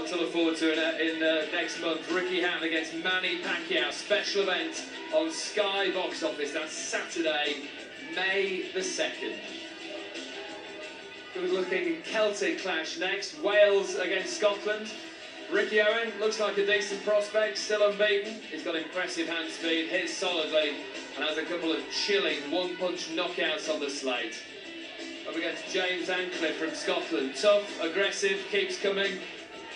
One to look forward to in next month. Ricky Hatton against Manny Pacquiao. Special event on Sky Box Office. That's Saturday, May the 2nd. Good looking Celtic clash next. Wales against Scotland. Ricky Owen looks like a decent prospect, still unbeaten. He's got impressive hand speed, hits solidly, and has a couple of chilling one-punch knockouts on the slate. Up against James Ancliff from Scotland. Tough, aggressive, keeps coming.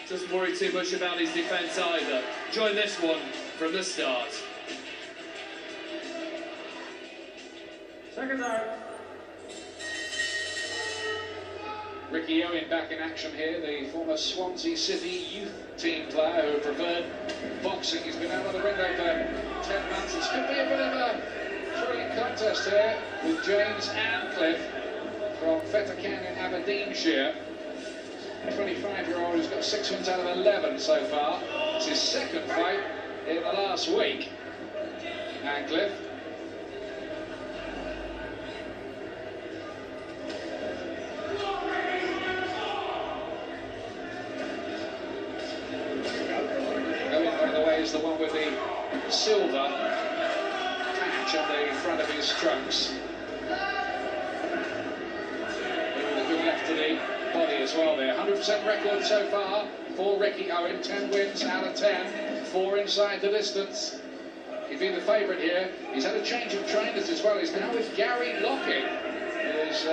Doesn't worry too much about his defence either. Join this one from the start. Second out. Ricky Owen back in action here, the former Swansea City youth team player who preferred boxing. He's been out of the window for 10 months. This could be a bit of a thrilling contest here with James Ancliff from Fettercan in Aberdeenshire. 25-year-old who's got 6 wins out of 11 so far. It's his second fight in the last week. Ancliff. Is the one with the silver patch on the front of his trunks. With a good left to the body as well there. 100% record so far for Ricky Owen. 10 wins out of 10. 4 inside the distance. He'd be the favourite here. He's had a change of trainers as well. He's now with Gary Lockett, who's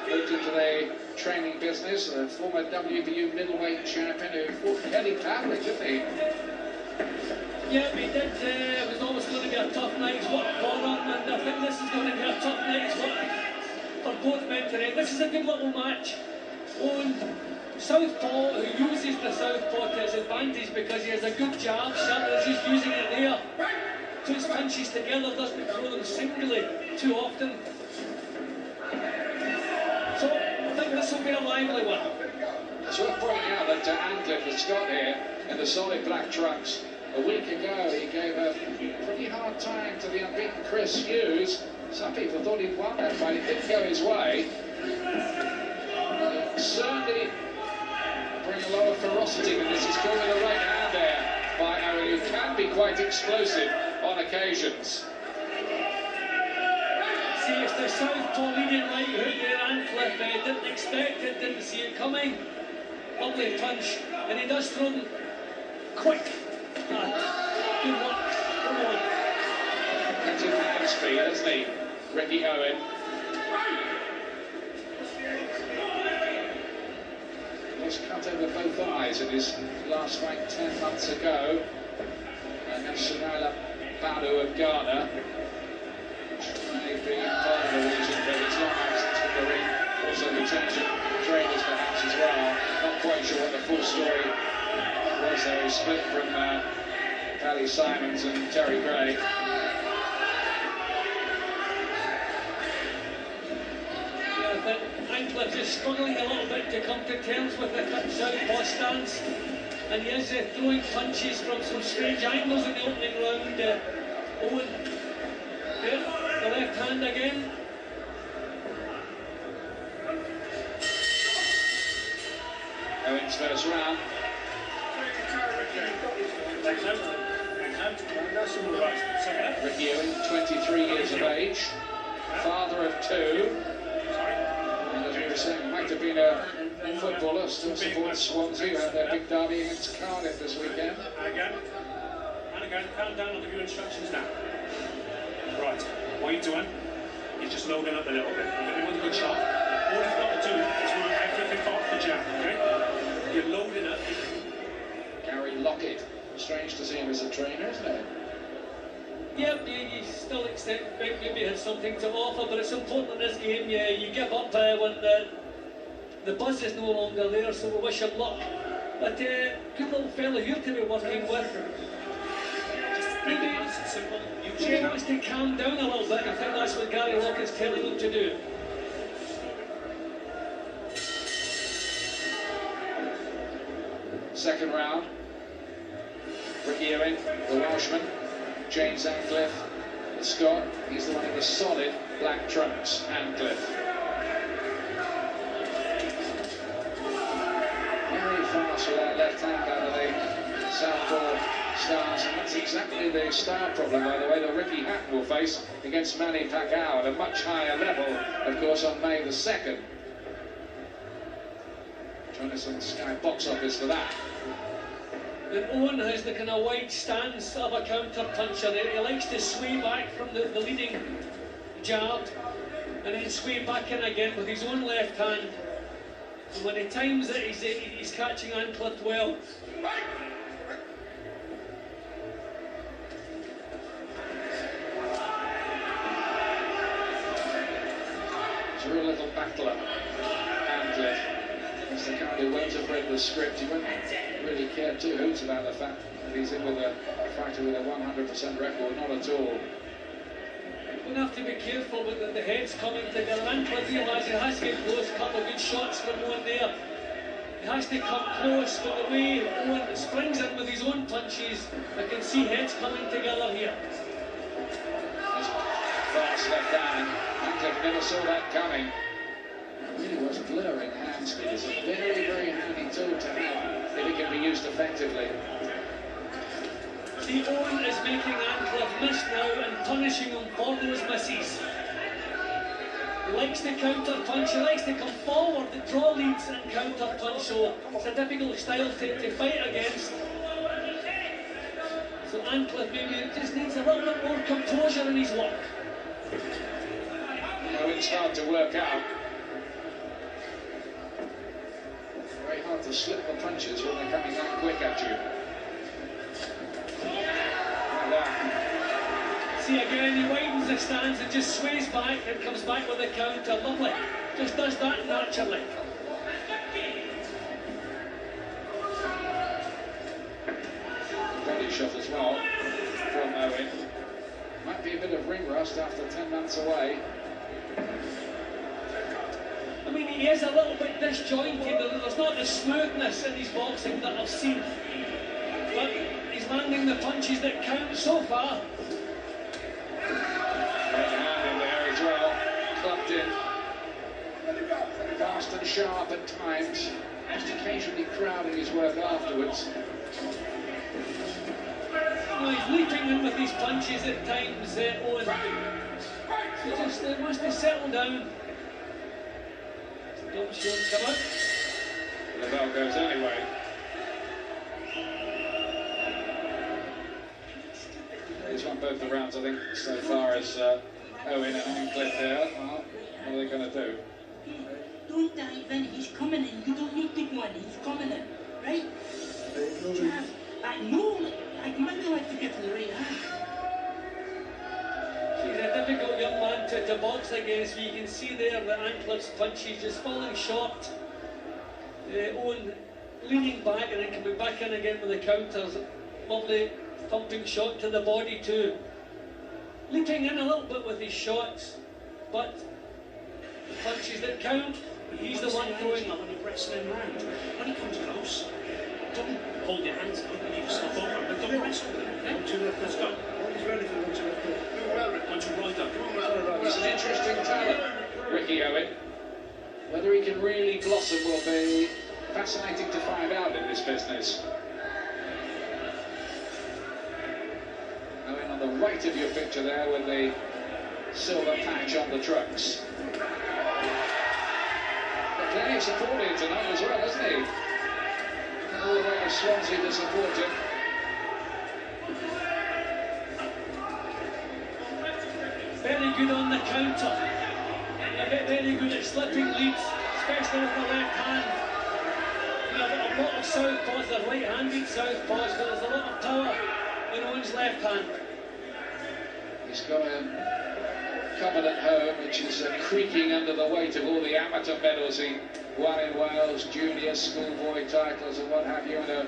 moved into the training business. A former WBU middleweight champion who fought Kelly Pavlik, didn't he? Yeah, we did. It was always going to be a tough night's work for him, and I think this is going to be a tough night's work for both men today. This is a good little match. Owen, southpaw, who uses the southpaw to his advantage because he has a good jab shot, and he's just using it there. Puts punches together, doesn't throw them singly too often. So I think this will be a lively one. It's worth pointing out that Ancliff has got here in the solid black trunks. A week ago, he gave a pretty hard time to the unbeaten Chris Hughes. Some people thought he'd won that fight. It didn't go his way. Certainly bring a lot of ferocity to this. He's caught with a right hand there by Owen, who can be quite explosive on occasions. See, it's the southpaw leading right hook there, Ancliff. Didn't expect it, didn't see it coming. Lovely punch, and he does throw them quick. Good one. Come on. Plenty of hand speed, hasn't he, Ricky Owen? Was cut over both eyes in his last fight 10 months ago against Shanila Badu of Ghana. Which may be part of the reason for his long absence from the ring. Also the change of trainers perhaps as well. Not quite sure what the full story was there. He split from Paddy Simons and Terry Gray. Yeah, but Ancliff is struggling a little bit to come to terms with the southpaw stance, and he is throwing punches from some strange angles in the opening round. Owen, yeah, the left hand again. Owen's first round. Ricky Owen, 23 years of age, father of 2, and as we were saying, might have been a footballer, still supports Swansea, who had their big derby against Cardiff this weekend. And again, calm down, I'll give you instructions now. Right, what you're doing is just loading up a little bit. You're going to want a good shot. All you've got to do is run everything off the jab, okay? You're loading up. Gary Lockett. Strange to see him as a trainer, isn't it? Yep, you still expect maybe has something to offer, but it's important in this game. You give up when the buzz is no longer there, so we wish him luck. But good little fella here to be working with. Maybe he wants to calm down a little bit. I think that's what Gary Lockett's telling him to do. Second round. Ricky Owen, the Welshman, James Ancliff, the Scot. He's the one in the solid black trunks, Ancliff. Very fast with that left left hand out of the Southpaw Stars, and that's exactly the star problem, by the way, that Ricky Hatton will face against Manny Pacquiao at a much higher level, of course, on May the 2nd. Join us on Sky Box Office for that. And Owen has the kind of wide stance of a counter-puncher. He likes to sway back from the leading jab and then sway back in again with his own left hand. And when he times it, he's catching Ancliff well. He's a real little battler, Ancliff. He's the kind who went to read the script. He won't really care two hoots about the fact that he's in with a fighter with a 100% record, not at all. We're going to have to be careful with the heads coming together. Ancliff realises he has to get close, a couple of good shots from Owen there. He has to come close, but the way Owen springs in with his own punches, I can see heads coming together here. Fast left hand. Ancliff never saw that coming. Really was blurring hand speed. It's a very, very handy tool to have if it can be used effectively. See, Owen is making Ancliff miss now and punishing him for those misses. He likes to counter punch, he likes to come forward, to draw leads and counter punch, so it's a difficult style to fight against. So Ancliff maybe just needs a little bit more composure in his work. Well, it's hard to work out. Very hard to slip the punches when they're coming that quick at you. See again, he widens the stance and just sways back and comes back with a counter. Lovely. Just does that naturally. Body shot as well from Owen. Might be a bit of ring rust after 10 months away. I mean, he is a little bit disjointed. There's not the smoothness in his boxing that I've seen. But he's landing the punches that count so far. Right hand in there as well. Clubbed in. Fast and sharp at times. Just occasionally crowding his work afterwards. Well, he's leaping in with these punches at times, Owen. He just wants to settle down. Don't show him come out. The bell goes anyway. He's won both the rounds, I think, so far as Owen and Ancliff there. Well, what are they going to do? Don't dive in, he's coming in. You don't need to go in, he's coming in, right? I know, I'd maybe like to get to the right hand. He's a difficult young man to box against. You can see there that Ancliff's punches just falling short. Owen leaning back and then coming back in again with the counters. Lovely thumping shot to the body too. Leaping in a little bit with his shots, but the punches that count, he's the one throwing them. When you wrestle him round, when he comes close, don't hold your hands up and you stop over, but don't wrestle with him. 1, 2 left, let's go. He's ready for 1, 2 left. 1, 2 right up. He's an interesting talent, Ricky Owen. Whether he can really blossom will be fascinating to find out in this business. Owen on the right of your picture there with the silver patch on the trucks. But plenty of support here tonight as well, hasn't he? All the way to Swansea to support him. Very good on the counter. Very good at slipping leads, especially with the left hand. You know, a lot of southpaws, they're right-handed southpaws, but there's a lot of power in Owen's left hand. He's got a cupboard at home which is creaking under the weight of all the amateur medals he won in Wales, junior, schoolboy titles and what have you, and a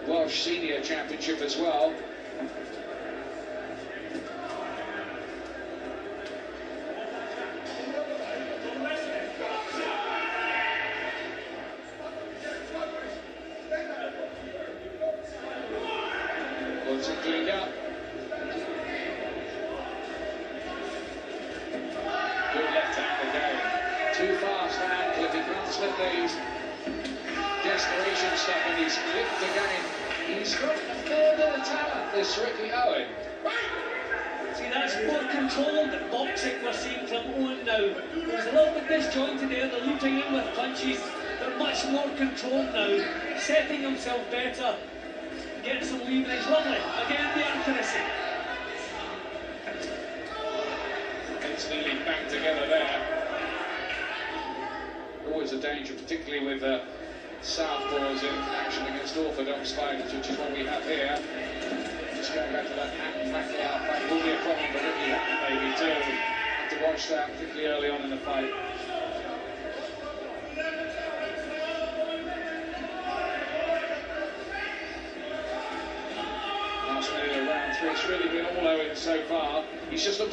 Welsh senior championship as well. What's it cleaned up? Good left hand again. Too fast for Ancliff, he can't slip these. desperation stuff, and he's licked again. He's got a fair bit of talent, this Ricky Owen. See, that's more controlled boxing we're seeing from Owen now. It was a little bit disjointed there, the looting in with punches. They're much more controlled now, setting himself better, getting some leverage. Lovely. Again, the accuracy. It's nearly banged together there. Always a danger, particularly with southpaws in action against orthodox fighters, which is what we have here. Just going back to that Ancliff fight will be a problem for Ricky, maybe too. Have to watch that, particularly early on in the fight. Last minute of round 3, it's really been all Owen so far. He's just looked